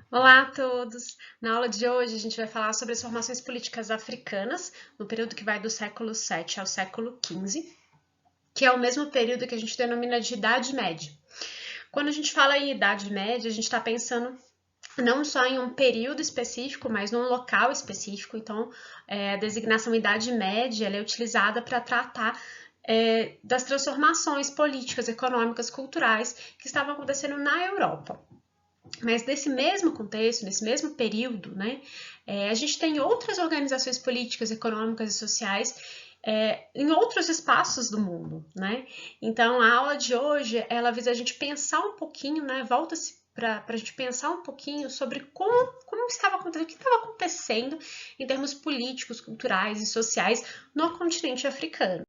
Olá a todos! Na aula de hoje a gente vai falar sobre as formações políticas africanas no período que vai do século VII ao século XV, que é o mesmo período que a gente denomina de Idade Média. Quando a gente fala em Idade Média, a gente está pensando não só em um período específico, mas num local específico. Então, a designação Idade Média ela é utilizada para tratar das transformações políticas, econômicas, culturais que estavam acontecendo na Europa. Mas nesse mesmo contexto, nesse mesmo período, né, a gente tem outras organizações políticas, econômicas e sociais em outros espaços do mundo, né? Então, a aula de hoje, ela visa a gente pensar um pouquinho, né, volta-se para a gente pensar um pouquinho sobre como estava acontecendo, o que estava acontecendo em termos políticos, culturais e sociais no continente africano.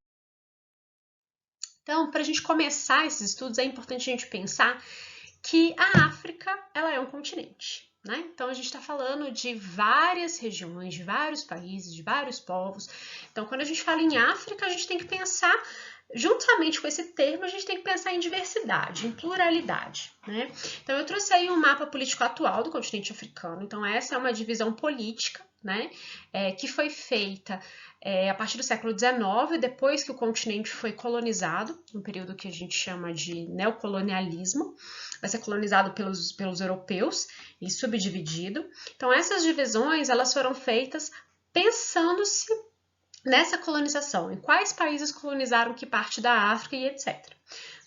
Então, para a gente começar esses estudos, é importante a gente pensar que a África ela é um continente. Né? Então a gente está falando de várias regiões, de vários países, de vários povos. Então, quando a gente fala em África, a gente tem que pensar, juntamente com esse termo, a gente tem que pensar em diversidade, em pluralidade. Né? Então, eu trouxe aí um mapa político atual do continente africano. Então, essa é uma divisão política, né, que foi feita a partir do século XIX, depois que o continente foi colonizado, um período que a gente chama de neocolonialismo, vai ser colonizado pelos europeus e subdividido. Então, essas divisões elas foram feitas pensando-se nessa colonização, em quais países colonizaram que parte da África e etc.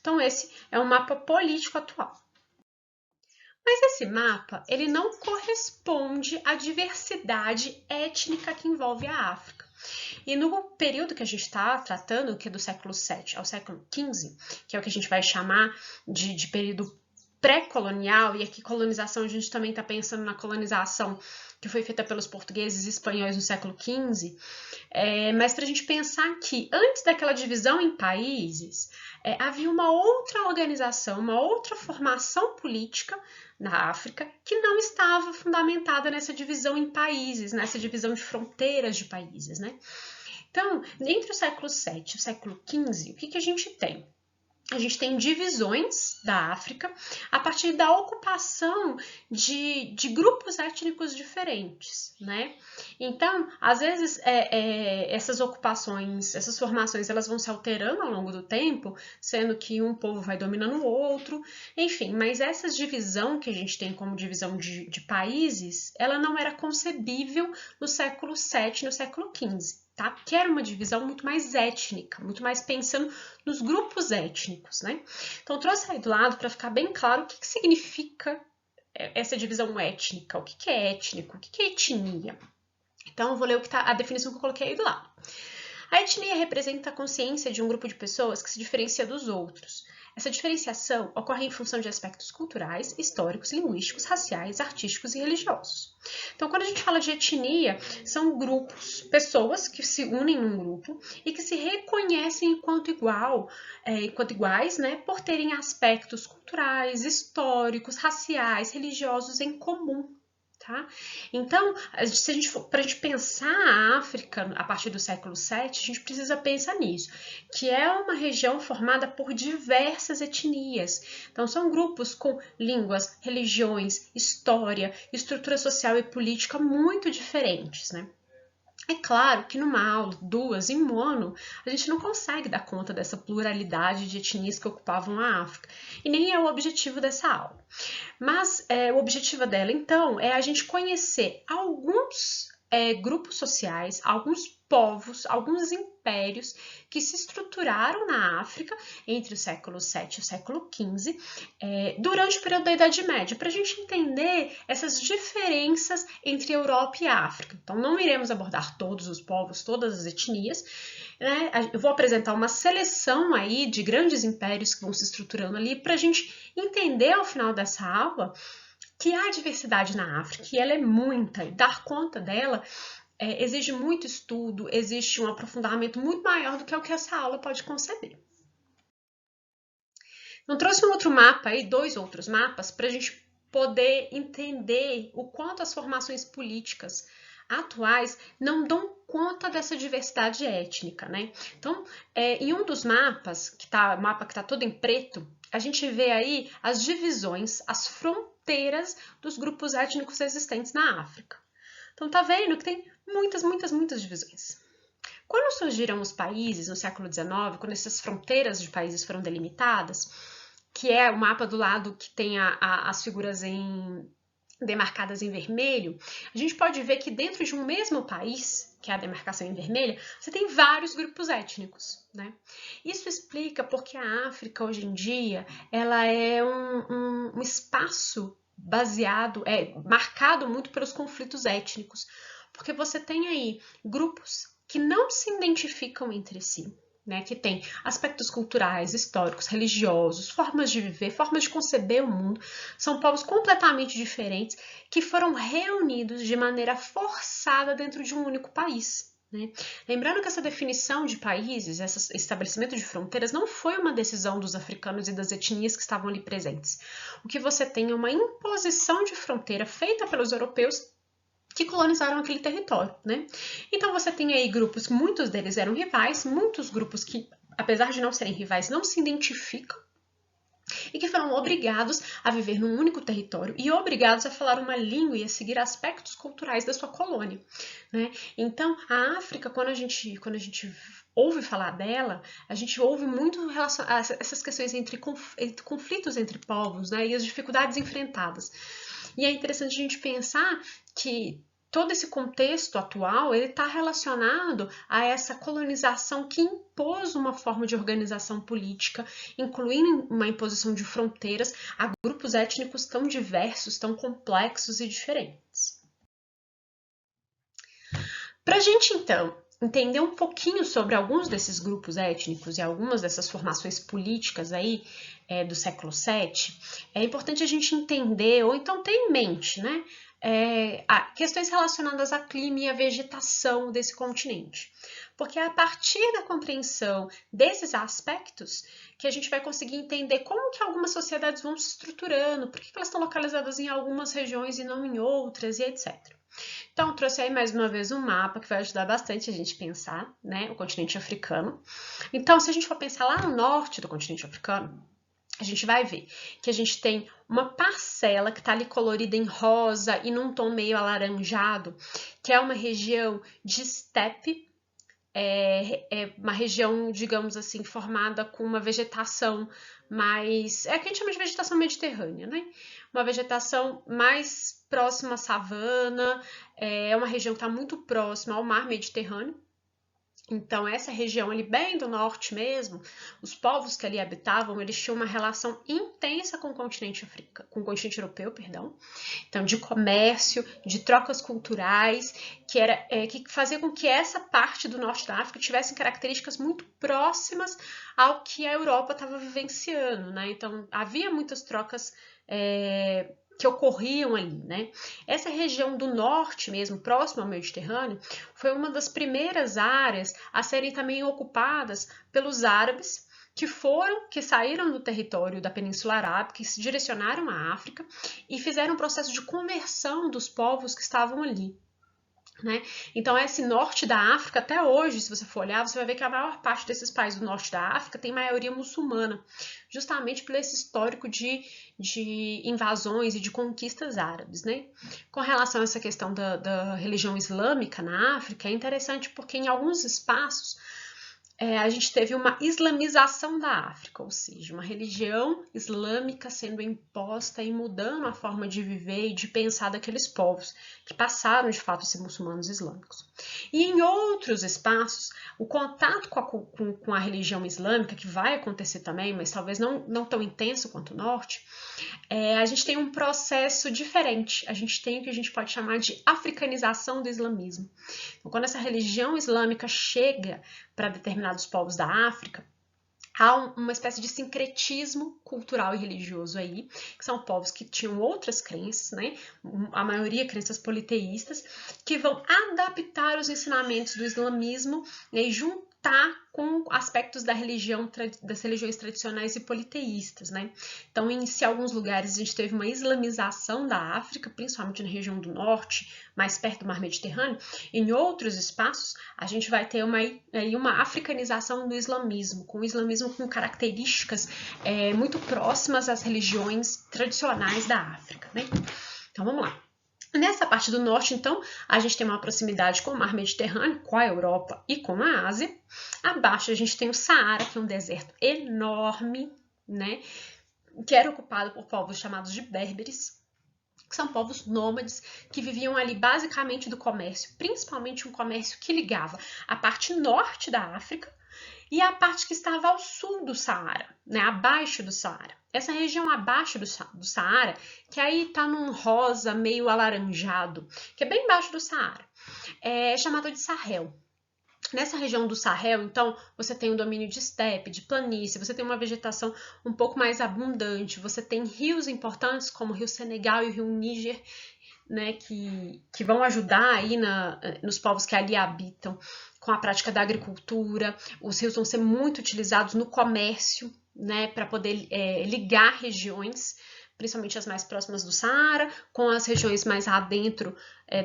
Então, esse é o mapa político atual. Mas esse mapa, ele não corresponde à diversidade étnica que envolve a África. E no período que a gente está tratando, que é do século VII ao século XV, que é o que a gente vai chamar de período pré-colonial, e aqui colonização a gente também está pensando na colonização que foi feita pelos portugueses e espanhóis no século XV, mas para a gente pensar que antes daquela divisão em países, havia uma outra organização, uma outra formação política na África que não estava fundamentada nessa divisão em países, nessa divisão de fronteiras de países, né? Então, entre o século VII e o século XV, o que a gente tem? A gente tem divisões da África a partir da ocupação de grupos étnicos diferentes, né? Então, às vezes, essas ocupações, essas formações, elas vão se alterando ao longo do tempo, sendo que um povo vai dominando o outro, enfim, mas essa divisão que a gente tem como divisão de países, ela não era concebível no século VII, no século XV. Tá? Que era uma divisão muito mais étnica, muito mais pensando nos grupos étnicos, né? Então, eu trouxe aí do lado para ficar bem claro o que significa essa divisão étnica, o que é étnico, o que é etnia. Então, eu vou ler o que tá, a definição que eu coloquei aí do lado. A etnia representa a consciência de um grupo de pessoas que se diferencia dos outros. Essa diferenciação ocorre em função de aspectos culturais, históricos, linguísticos, raciais, artísticos e religiosos. Então, quando a gente fala de etnia, são grupos, pessoas que se unem num grupo e que se reconhecem enquanto iguais, né, por terem aspectos culturais, históricos, raciais, religiosos em comum. Tá? Então, se a gente for, para a gente pensar a África a partir do século VII, a gente precisa pensar nisso, que é uma região formada por diversas etnias. Então, são grupos com línguas, religiões, história, estrutura social e política muito diferentes, né? É claro que numa aula, duas, em um ano, a gente não consegue dar conta dessa pluralidade de etnias que ocupavam a África, e nem é o objetivo dessa aula. Mas o objetivo dela, então, é a gente conhecer alguns grupos sociais, alguns povos, alguns impérios que se estruturaram na África entre o século VII e o século XV, durante o período da Idade Média, para a gente entender essas diferenças entre Europa e África. Então, não iremos abordar todos os povos, todas as etnias, né? Eu vou apresentar uma seleção aí de grandes impérios que vão se estruturando ali para a gente entender ao final dessa aula que há diversidade na África, que ela é muita, e dar conta dela exige muito estudo, existe um aprofundamento muito maior do que o que essa aula pode conceber. Então, trouxe um outro mapa aí, dois outros mapas, para a gente poder entender o quanto as formações políticas atuais não dão conta dessa diversidade étnica, né? Então, em um dos mapas, o mapa que está todo em preto, a gente vê aí as divisões, as fronteiras fronteiras dos grupos étnicos existentes na África. Então tá vendo que tem muitas divisões. Quando surgiram os países no século XIX, quando essas fronteiras de países foram delimitadas, que é o mapa do lado que tem as figuras demarcadas em vermelho, a gente pode ver que dentro de um mesmo país, que é a demarcação em vermelho, você tem vários grupos étnicos, né? Isso explica porque a África, hoje em dia, ela é um espaço marcado muito pelos conflitos étnicos, porque você tem aí grupos que não se identificam entre si, né, que tem aspectos culturais, históricos, religiosos, formas de viver, formas de conceber o mundo. São povos completamente diferentes que foram reunidos de maneira forçada dentro de um único país. Né? Lembrando que essa definição de países, esse estabelecimento de fronteiras, não foi uma decisão dos africanos e das etnias que estavam ali presentes. O que você tem é uma imposição de fronteira feita pelos europeus que colonizaram aquele território, né? Então você tem aí grupos, muitos deles eram rivais, muitos grupos que, apesar de não serem rivais, não se identificam e que foram obrigados a viver num único território e obrigados a falar uma língua e a seguir aspectos culturais da sua colônia, né? Então a África, quando a gente ouve falar dela, a gente ouve muito essas questões entre conflitos entre povos, né? E as dificuldades enfrentadas. E é interessante a gente pensar que todo esse contexto atual ele está relacionado a essa colonização que impôs uma forma de organização política, incluindo uma imposição de fronteiras a grupos étnicos tão diversos, tão complexos e diferentes. Para a gente, então, entender um pouquinho sobre alguns desses grupos étnicos e algumas dessas formações políticas aí do século VII, é importante a gente entender, ou então ter em mente, né, questões relacionadas ao clima e à vegetação desse continente. Porque é a partir da compreensão desses aspectos que a gente vai conseguir entender como que algumas sociedades vão se estruturando, por que elas estão localizadas em algumas regiões e não em outras, e etc. Então, trouxe aí mais uma vez um mapa que vai ajudar bastante a gente a pensar, né, o continente africano. Então, se a gente for pensar lá no norte do continente africano, a gente vai ver que a gente tem uma parcela que está ali colorida em rosa e num tom meio alaranjado, que é uma região de estepe, é uma região, digamos assim, formada com uma vegetação mais... é o que a gente chama de vegetação mediterrânea, né? Uma vegetação mais próxima à savana, é uma região que está muito próxima ao mar Mediterrâneo. Então, essa região ali bem do norte mesmo, os povos que ali habitavam, eles tinham uma relação intensa com o continente europeu, perdão. Então, de comércio, de trocas culturais, que fazia com que essa parte do norte da África tivesse características muito próximas ao que a Europa estava vivenciando, né? Então, havia muitas trocas que ocorriam ali, né? Essa região do norte mesmo, próximo ao Mediterrâneo, foi uma das primeiras áreas a serem também ocupadas pelos árabes que saíram do território da Península Arábica, que se direcionaram à África e fizeram um processo de conversão dos povos que estavam ali. Né? Então, esse norte da África, até hoje, se você for olhar, você vai ver que a maior parte desses países do norte da África tem maioria muçulmana, justamente por esse histórico de invasões e de conquistas árabes. Né? Com relação a essa questão da religião islâmica na África, é interessante porque em alguns espaços a gente teve uma islamização da África, ou seja, uma religião islâmica sendo imposta e mudando a forma de viver e de pensar daqueles povos que passaram de fato a ser muçulmanos islâmicos. E em outros espaços, o contato com a religião islâmica, que vai acontecer também, mas talvez não tão intenso quanto o norte, a gente tem um processo diferente. A gente tem o que a gente pode chamar de africanização do islamismo. Então, quando essa religião islâmica chega para determinados povos da África, há uma espécie de sincretismo cultural e religioso aí, que são povos que tinham outras crenças, né? A maioria crenças politeístas, que vão adaptar os ensinamentos do islamismo, né? tá com aspectos da religião, das religiões tradicionais e politeístas, né? Então, em alguns lugares a gente teve uma islamização da África, principalmente na região do norte, mais perto do mar Mediterrâneo. Em outros espaços, a gente vai ter uma africanização do islamismo, com o islamismo com características muito próximas às religiões tradicionais da África, né? Então, vamos lá. Nessa parte do norte, então, a gente tem uma proximidade com o mar Mediterrâneo, com a Europa e com a Ásia. Abaixo a gente tem o Saara, que é um deserto enorme, né, que era ocupado por povos chamados de berberes, que são povos nômades que viviam ali basicamente do comércio, principalmente um comércio que ligava a parte norte da África e a parte que estava ao sul do Saara, né, abaixo do Saara. Essa região abaixo do Saara, que aí está num rosa meio alaranjado, que é bem embaixo do Saara, é chamada de Sahel. Nessa região do Sahel, então, você tem um domínio de estepe, de planície, você tem uma vegetação um pouco mais abundante, você tem rios importantes como o rio Senegal e o rio Níger, né, que vão ajudar aí nos povos que ali habitam com a prática da agricultura. Os rios vão ser muito utilizados no comércio, né, para poder ligar regiões, principalmente as mais próximas do Saara, com as regiões mais adentro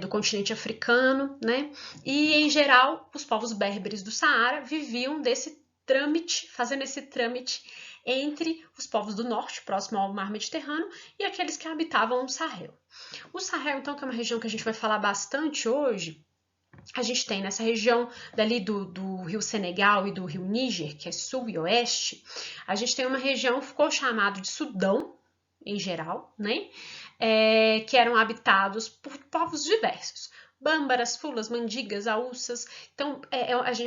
do continente africano, né? E, em geral, os povos berberes do Saara viviam desse trâmite, fazendo esse trâmite entre os povos do norte, próximo ao mar Mediterrâneo, e aqueles que habitavam o Sahel. O Sahel, então, que é uma região que a gente vai falar bastante hoje, a gente tem nessa região dali do rio Senegal e do rio Níger, que é sul e oeste, a gente tem uma região que ficou chamada de Sudão, em geral, né? Que eram habitados por povos diversos. Bâmbaras, fulas, mandigas, auças. Então,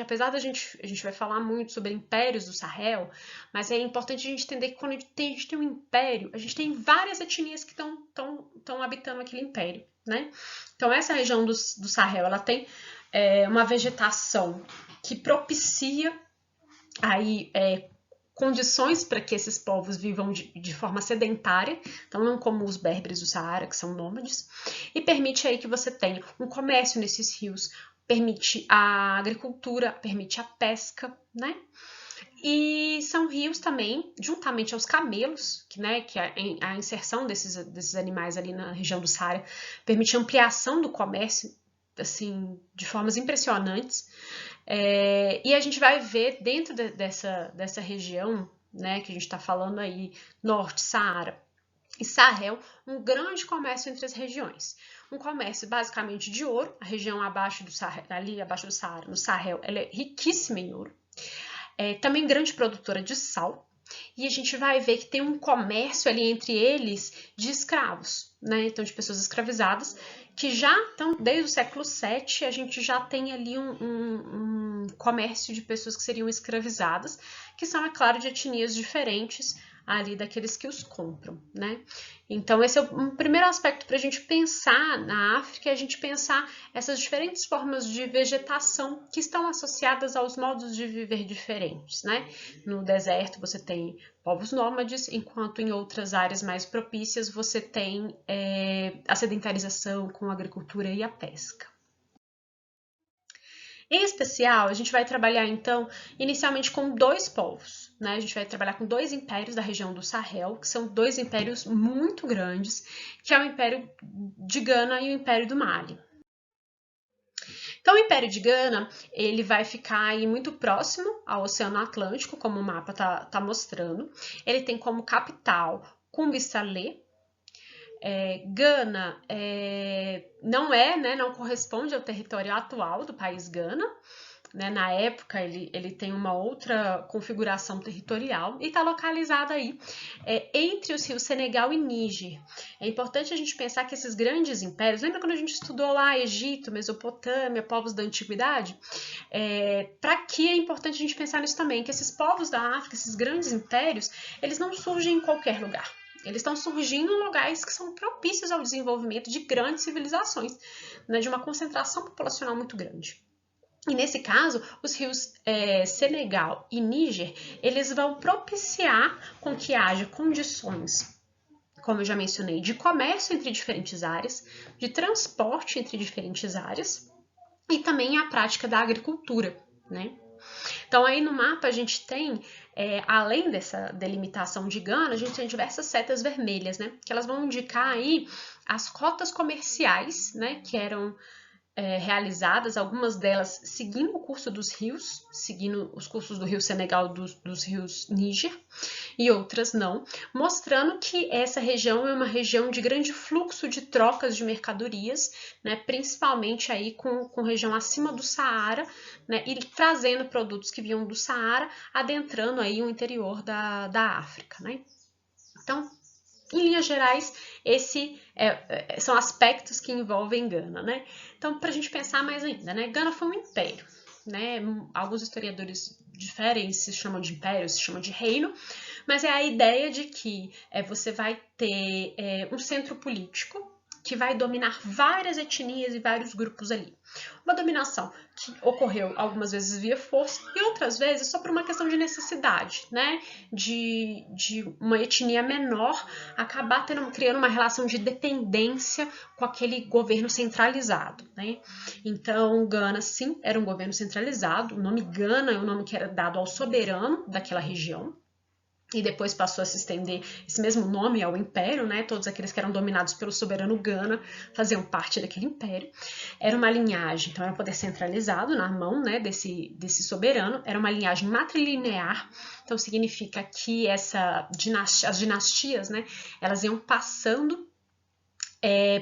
apesar da gente vai falar muito sobre impérios do Sahel, mas é importante a gente entender que quando a gente tem um império, a gente tem várias etnias que estão habitando aquele império, né? Então, essa região do Sahel, ela tem uma vegetação que propicia aí condições para que esses povos vivam de forma sedentária, então não como os berberes do Saara, que são nômades, e permite aí que você tenha um comércio nesses rios, permite a agricultura, permite a pesca, né? E são rios também, juntamente aos camelos, que a inserção desses animais ali na região do Saara permite a ampliação do comércio, assim, de formas impressionantes. E a gente vai ver dentro dessa região, né, que a gente está falando aí, norte, Saara e Sahel, um grande comércio entre as regiões. Um comércio basicamente de ouro, a região abaixo do Saara, ali abaixo do Saara, no Sahel, ela é riquíssima em ouro. Também grande produtora de sal. E a gente vai ver que tem um comércio ali entre eles de escravos, né? Então, de pessoas escravizadas, que já estão, desde o século VII, a gente já tem ali um comércio de pessoas que seriam escravizadas, que são, é claro, de etnias diferentes ali daqueles que os compram, né? Então, esse é um primeiro aspecto para a gente pensar na África, é a gente pensar essas diferentes formas de vegetação que estão associadas aos modos de viver diferentes, né? No deserto você tem povos nômades, enquanto em outras áreas mais propícias você tem a sedentarização com a agricultura e a pesca. Em especial, a gente vai trabalhar, então, inicialmente com dois povos, né? A gente vai trabalhar com dois impérios da região do Sahel, que são dois impérios muito grandes, que é o Império de Gana e o Império do Mali. Então, o Império de Gana, ele vai ficar aí muito próximo ao Oceano Atlântico, como o mapa tá mostrando. Ele tem como capital Kumbi-Salé. Gana não corresponde ao território atual do país Gana, né? Na época ele tem uma outra configuração territorial e está localizado aí entre os rios Senegal e Níger. É importante a gente pensar que esses grandes impérios, lembra quando a gente estudou lá Egito, Mesopotâmia, povos da antiguidade? Para que é importante a gente pensar nisso também, que esses povos da África, esses grandes impérios, eles não surgem em qualquer lugar. Eles estão surgindo em lugares que são propícios ao desenvolvimento de grandes civilizações, né, de uma concentração populacional muito grande. E nesse caso, os rios Senegal e Níger, eles vão propiciar com que haja condições, como eu já mencionei, de comércio entre diferentes áreas, de transporte entre diferentes áreas e também a prática da agricultura, né? Então aí no mapa a gente tem, além dessa delimitação de Gana, a gente tem diversas setas vermelhas, né? Que elas vão indicar aí as rotas comerciais, né? Que eram realizadas, algumas delas seguindo o curso dos rios, seguindo os cursos do rio Senegal, dos rios Níger, e outras não, mostrando que essa região é uma região de grande fluxo de trocas de mercadorias, né, principalmente aí com região acima do Saara, né, e trazendo produtos que vinham do Saara, adentrando aí o interior da África, né? Então, em linhas gerais, esses são aspectos que envolvem Gana, né? Então, para a gente pensar mais ainda, né? Gana foi um império, né? Alguns historiadores diferem, se chamam de império, se chamam de reino, mas é a ideia de que você vai ter um centro político que vai dominar várias etnias e vários grupos ali. Uma dominação que ocorreu algumas vezes via força e outras vezes só por uma questão de necessidade, né? De uma etnia menor acabar criando uma relação de dependência com aquele governo centralizado, né? Então, Gana, sim, era um governo centralizado. O nome Gana é o nome que era dado ao soberano daquela região. E depois passou a se estender esse mesmo nome ao império, né? Todos aqueles que eram dominados pelo soberano Gana faziam parte daquele império. Era uma linhagem, então era um poder centralizado na mão, né, desse soberano. Era uma linhagem matrilinear, então significa que as dinastias, né, elas iam passando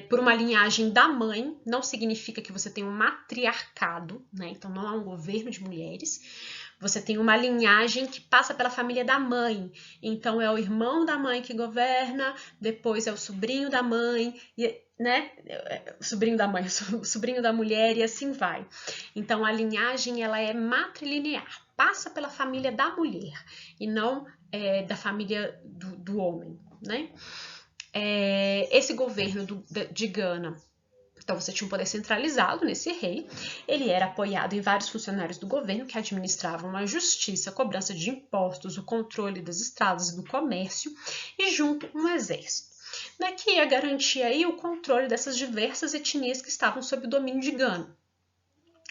por uma linhagem da mãe. Não significa que você tem um matriarcado, né? Então não há um governo de mulheres. Você tem uma linhagem que passa pela família da mãe. Então é o irmão da mãe que governa, depois é o sobrinho da mãe, né? O sobrinho da mãe, o sobrinho da mulher e assim vai. Então a linhagem ela é matrilinear, passa pela família da mulher e não da família do homem, né? Esse governo de Gana, então você tinha um poder centralizado nesse rei, ele era apoiado em vários funcionários do governo que administravam a justiça, a cobrança de impostos, o controle das estradas e do comércio, e junto um exército, né, que ia garantir aí o controle dessas diversas etnias que estavam sob o domínio de Gana.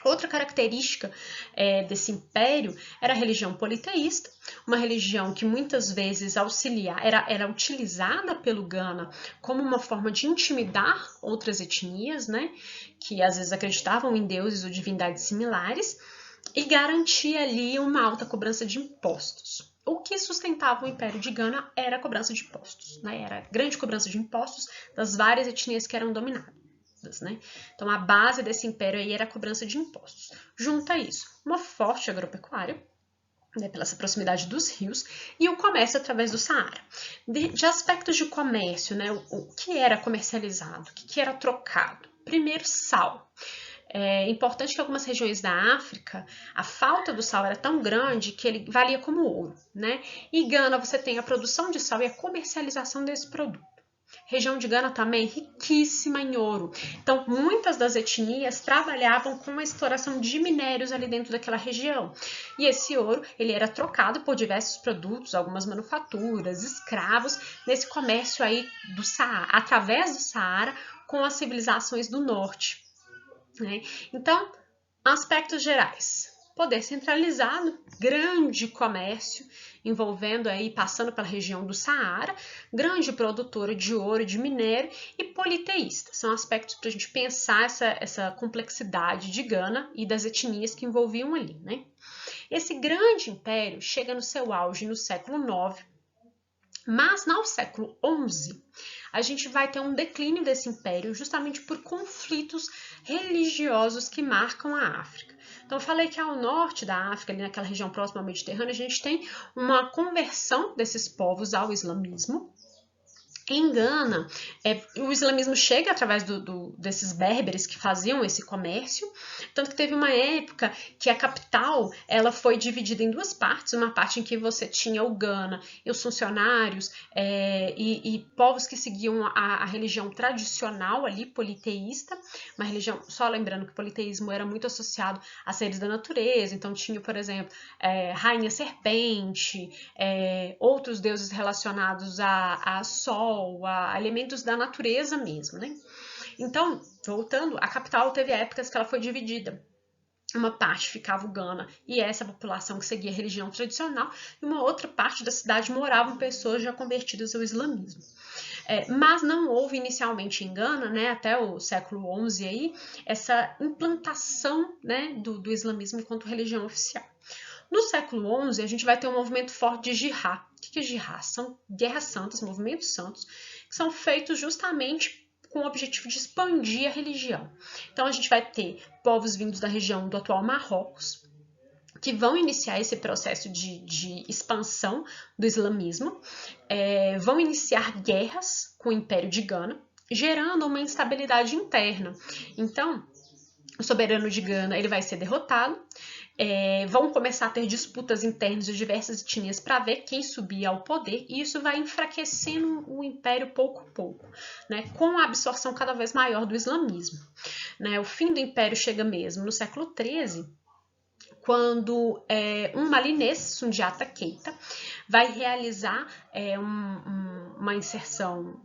Outra característica desse império era a religião politeísta, uma religião que muitas vezes era utilizada pelo Gana como uma forma de intimidar outras etnias, né, que às vezes acreditavam em deuses ou divindades similares, e garantia ali uma alta cobrança de impostos. O que sustentava o Império de Gana era a cobrança de impostos, né, era a grande cobrança de impostos das várias etnias que eram dominadas. Né? Então, a base desse império aí era a cobrança de impostos. Junto a isso, uma forte agropecuária, né, pela proximidade dos rios, e o comércio através do Saara. De aspectos de comércio, né, o que era comercializado, o que era trocado? Primeiro, sal. É importante que algumas regiões da África, a falta do sal era tão grande que ele valia como ouro, né? E Gana, você tem a produção de sal e a comercialização desse produto. Região de Gana também riquíssima em ouro. Então, muitas das etnias trabalhavam com a exploração de minérios ali dentro daquela região. E esse ouro, ele era trocado por diversos produtos, algumas manufaturas, escravos, nesse comércio aí do Saara, através do Saara, com as civilizações do norte, né? Então, aspectos gerais. Poder centralizado, grande comércio, envolvendo aí, passando pela região do Saara, grande produtora de ouro e de minério e politeísta. São aspectos para a gente pensar essa complexidade de Gana e das etnias que envolviam ali, né? Esse grande império chega no seu auge no século IX, mas no século XI a gente vai ter um declínio desse império justamente por conflitos religiosos que marcam a África. Então, eu falei que ao norte da África, ali naquela região próxima ao Mediterrâneo, a gente tem uma conversão desses povos ao islamismo. Em Gana, o islamismo chega através desses berberes que faziam esse comércio, tanto que teve uma época que a capital ela foi dividida em duas partes, uma parte em que você tinha o Gana e os funcionários e povos que seguiam a religião tradicional ali, politeísta, uma religião, só lembrando que o politeísmo era muito associado a seres da natureza, então tinha, por exemplo, rainha serpente, outros deuses relacionados a sol, a elementos da natureza mesmo, né? Então, voltando, a capital teve épocas que ela foi dividida uma parte ficava o Gana e essa população que seguia a religião tradicional, e uma outra parte da cidade moravam pessoas já convertidas ao islamismo. Mas não houve inicialmente em Gana, né, até o século XI, aí, essa implantação, né, do islamismo enquanto religião oficial. No século XI, a gente vai ter um movimento forte de jihad. O que é jihad? São guerras santas, movimentos santos, que são feitos justamente com o objetivo de expandir a religião. Então, a gente vai ter povos vindos da região do atual Marrocos, que vão iniciar esse processo de expansão do islamismo, vão iniciar guerras com o Império de Gana, gerando uma instabilidade interna. Então, o soberano de Gana ele vai ser derrotado, vão começar a ter disputas internas de diversas etnias para ver quem subia ao poder, e isso vai enfraquecendo o império pouco a pouco, né, com a absorção cada vez maior do islamismo. Né, o fim do império chega mesmo no século XIII, quando um malinês, Sundiata Keita, vai realizar uma inserção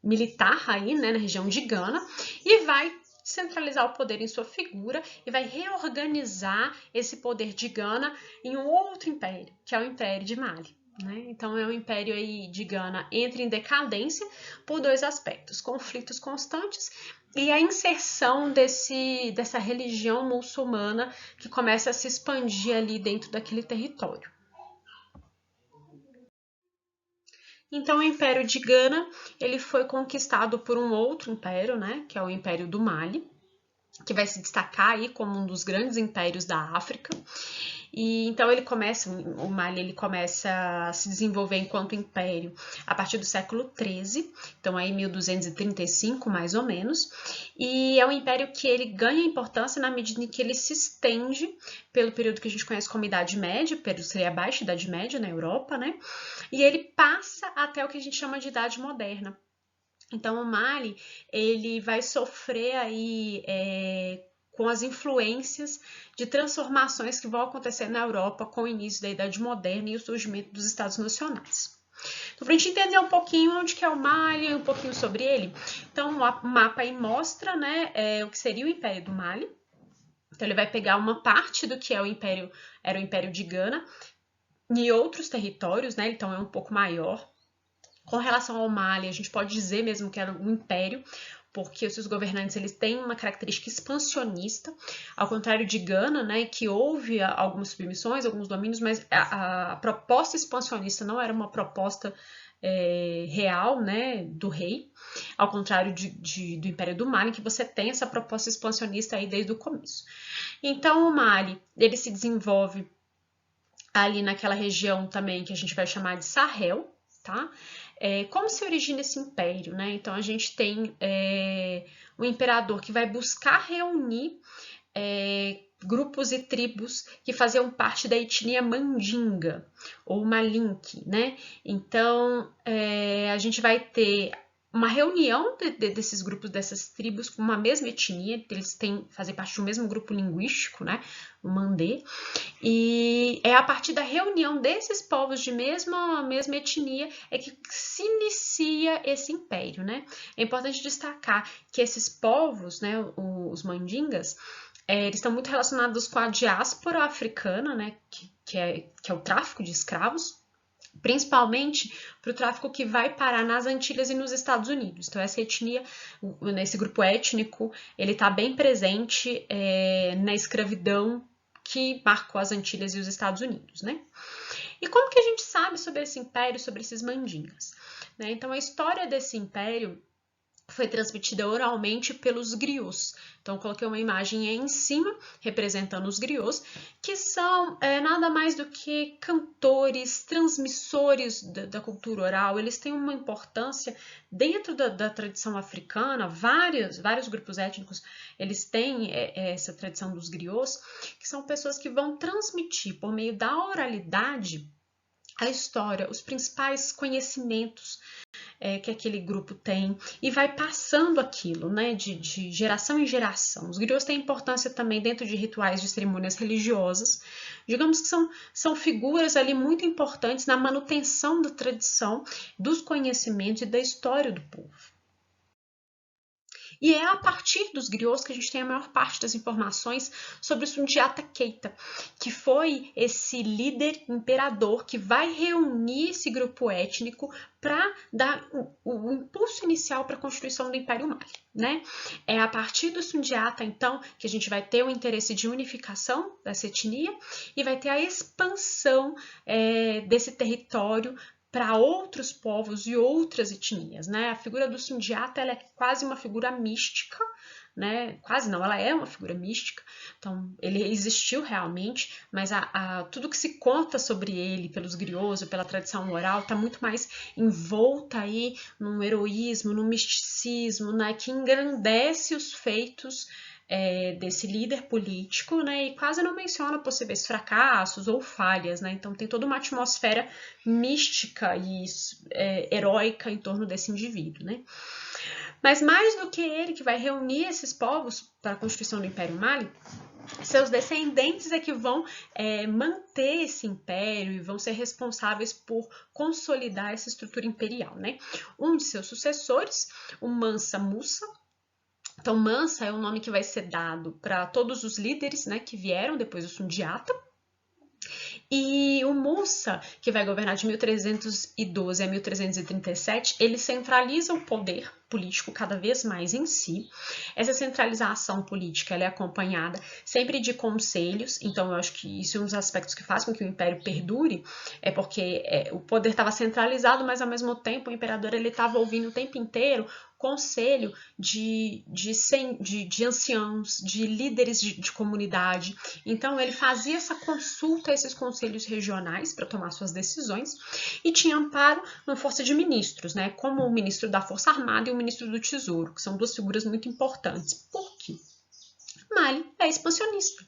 militar aí, né, na região de Gana, e vai centralizar o poder em sua figura e vai reorganizar esse poder de Gana em um outro império, que é o Império de Mali. Né? Então é um império aí de Gana entra em decadência por dois aspectos: conflitos constantes e a inserção dessa religião muçulmana que começa a se expandir ali dentro daquele território. Então o Império de Gana ele foi conquistado por um outro império, né, que é o Império do Mali, que vai se destacar aí como um dos grandes impérios da África. E então o Mali ele começa a se desenvolver enquanto império a partir do século XIII, então aí 1235 mais ou menos, e é um império que ele ganha importância na medida em que ele se estende pelo período que a gente conhece como Idade Média, período seria a Baixa Idade Média na Europa, né? E ele passa até o que a gente chama de Idade Moderna. Então o Mali ele vai sofrer aí com as influências de transformações que vão acontecer na Europa com o início da Idade Moderna e o surgimento dos Estados Nacionais. Então, para a gente entender um pouquinho onde que é o Mali, um pouquinho sobre ele, então o mapa aí mostra, né, o que seria o Império do Mali. Então ele vai pegar uma parte do que era o Império de Gana e outros territórios, né, então é um pouco maior. Com relação ao Mali, a gente pode dizer mesmo que era um império, porque os seus governantes eles têm uma característica expansionista, ao contrário de Gana, né, que houve algumas submissões, alguns domínios, mas a proposta expansionista não era uma proposta real, né, do rei, ao contrário do Império do Mali, que você tem essa proposta expansionista aí desde o começo. Então o Mali ele se desenvolve ali naquela região também que a gente vai chamar de Sahel, tá? Como se origina esse império, né? Então a gente tem um imperador que vai buscar reunir grupos e tribos que faziam parte da etnia Mandinga ou Malinke, né? Então a gente vai ter uma reunião desses grupos, dessas tribos com uma mesma etnia, eles fazem parte do mesmo grupo linguístico, né? O Mandé, e é a partir da reunião desses povos de mesma etnia que se inicia esse império, né? É importante destacar que esses povos, né, os mandingas, eles estão muito relacionados com a diáspora africana, né, que é o tráfico de escravos, principalmente para o tráfico que vai parar nas Antilhas e nos Estados Unidos. Então essa etnia, esse grupo étnico, ele está bem presente na escravidão que marcou as Antilhas e os Estados Unidos, né? E como que a gente sabe sobre esse império, sobre esses mandingas? Né? Então a história desse império foi transmitida oralmente pelos griots. Então, coloquei uma imagem aí em cima, representando os griots, que são nada mais do que cantores, transmissores da cultura oral. Eles têm uma importância dentro da tradição africana. Vários grupos étnicos, eles têm essa tradição dos griots, que são pessoas que vão transmitir, por meio da oralidade, a história, os principais conhecimentos que aquele grupo tem, e vai passando aquilo, né, de geração em geração. Os griots têm importância também dentro de rituais de cerimônias religiosas. Digamos que são figuras ali muito importantes na manutenção da tradição, dos conhecimentos e da história do povo. E é a partir dos griots que a gente tem a maior parte das informações sobre o Sundiata Keita, que foi esse líder imperador que vai reunir esse grupo étnico para dar o impulso inicial para a constituição do Império Mali, né? É a partir do Sundiata, então, que a gente vai ter o interesse de unificação dessa etnia e vai ter a expansão desse território para outros povos e outras etnias, né? A figura do Sundiata ela é quase uma figura mística, né? Quase não, ela é uma figura mística, então ele existiu realmente, mas tudo que se conta sobre ele pelos griots, pela tradição oral, está muito mais envolta aí num heroísmo, num misticismo, né? Que engrandece os feitos desse líder político, né, e quase não menciona possíveis fracassos ou falhas, né, então tem toda uma atmosfera mística e heróica em torno desse indivíduo, né. Mas mais do que ele que vai reunir esses povos para a constituição do Império Mali, seus descendentes é que vão manter esse império e vão ser responsáveis por consolidar essa estrutura imperial, né. Um de seus sucessores, o Mansa Musa. Então, Mansa é o nome que vai ser dado para todos os líderes, né, que vieram depois do Sundiata. E o Musa, que vai governar de 1312 a 1337, ele centraliza o poder político cada vez mais em si. Essa centralização política ela é acompanhada sempre de conselhos, então eu acho que isso é um dos aspectos que faz com que o império perdure, é porque o poder estava centralizado, mas ao mesmo tempo o imperador estava ouvindo o tempo inteiro conselho de anciãos, de líderes de comunidade. Então ele fazia essa consulta a esses conselhos regionais para tomar suas decisões e tinha amparo na força de ministros, né, como o ministro da Força Armada e o ministro do Tesouro, que são duas figuras muito importantes. Por quê? Mali é expansionista.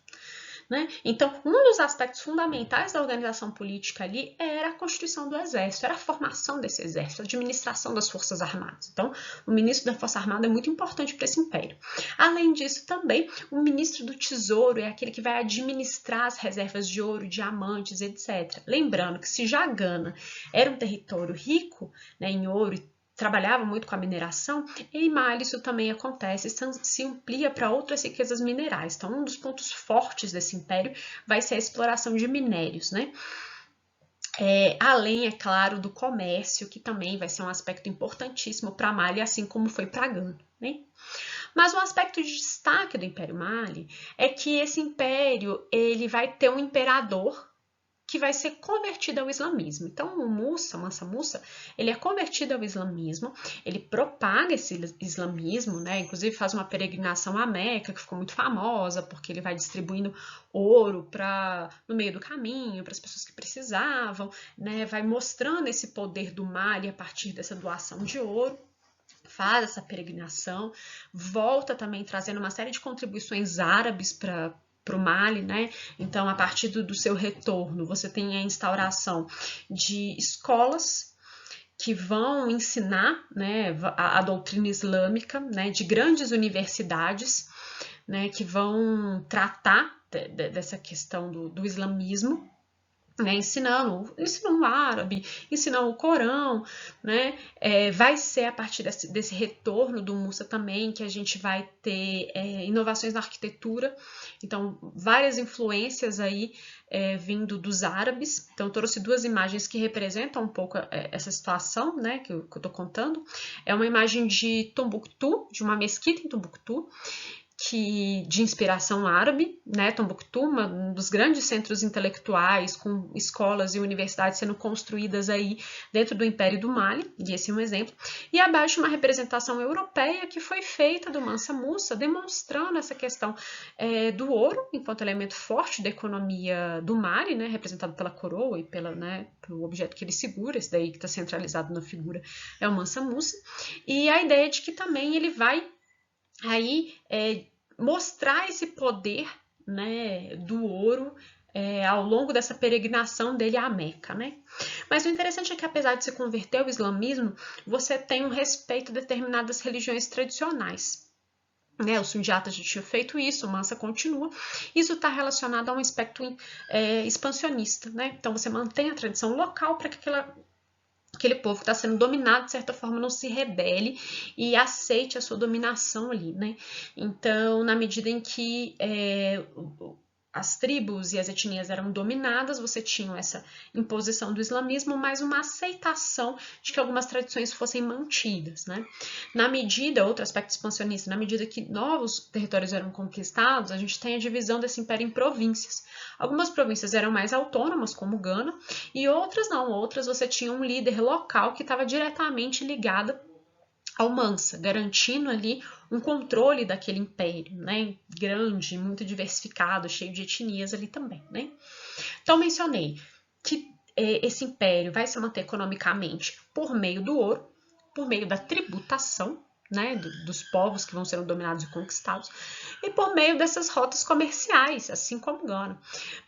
Né? Então, um dos aspectos fundamentais da organização política ali era a constituição do exército, era a formação desse exército, a administração das forças armadas. Então, o ministro da Força Armada é muito importante para esse império. Além disso, também, o ministro do Tesouro é aquele que vai administrar as reservas de ouro, diamantes, etc. Lembrando que se já Gana era um território rico, né, em ouro e trabalhava muito com a mineração, em Mali isso também acontece, se amplia para outras riquezas minerais. Então, um dos pontos fortes desse império vai ser a exploração de minérios, né? Além, é claro, do comércio, que também vai ser um aspecto importantíssimo para Mali, assim como foi para Gana, né? Mas um aspecto de destaque do Império Mali é que esse império ele vai ter um imperador que vai ser convertido ao islamismo. Então, o Mansa Musa, ele é convertido ao islamismo, ele propaga esse islamismo, né? Inclusive faz uma peregrinação à Meca, que ficou muito famosa, porque ele vai distribuindo ouro no meio do caminho, para as pessoas que precisavam, né? Vai mostrando esse poder do Mali a partir dessa doação de ouro. Faz essa peregrinação, volta também trazendo uma série de contribuições árabes para o Mali, né? Então, a partir do seu retorno, você tem a instauração de escolas que vão ensinar, né, a doutrina islâmica, né, de grandes universidades, né, que vão tratar dessa questão do islamismo, né, ensinando o árabe, ensinando o Corão, né, vai ser a partir desse retorno do Musa também que a gente vai ter inovações na arquitetura, então várias influências aí vindo dos árabes. Então eu trouxe duas imagens que representam um pouco essa situação, né, que eu estou contando. É uma imagem de Tombuctu, de uma mesquita em Tombuctu, de inspiração árabe, né? Tombuctu, um dos grandes centros intelectuais, com escolas e universidades sendo construídas aí dentro do Império do Mali, e esse é um exemplo. E abaixo uma representação europeia que foi feita do Mansa Musa, demonstrando essa questão do ouro, enquanto elemento forte da economia do Mali, né? Representado pela coroa e pelo objeto que ele segura, esse daí que está centralizado na figura é o Mansa Musa, e a ideia de que também ele vai aí mostrar esse poder, né, do ouro ao longo dessa peregrinação dele à Meca, né? Mas o interessante é que, apesar de se converter ao islamismo, você tem um respeito a determinadas religiões tradicionais. Né, o Sundiata já tinha feito isso, o Mansa continua. Isso está relacionado a um aspecto expansionista, né? Então você mantém a tradição local para que aquela aquele povo que está sendo dominado, de certa forma, não se rebele e aceite a sua dominação ali, né? Então, na medida em que as tribos e as etnias eram dominadas, você tinha essa imposição do islamismo, mas uma aceitação de que algumas tradições fossem mantidas, né? Na medida, outro aspecto expansionista, na medida que novos territórios eram conquistados, a gente tem a divisão desse império em províncias. Algumas províncias eram mais autônomas, como Gana, e outras não, outras você tinha um líder local que estava diretamente ligado ao Mansa, garantindo ali um controle daquele império, né? Grande, muito diversificado, cheio de etnias ali também, né? Então, mencionei que esse império vai se manter economicamente por meio do ouro, por meio da tributação, né, dos povos que vão sendo dominados e conquistados, e por meio dessas rotas comerciais, assim como Gana.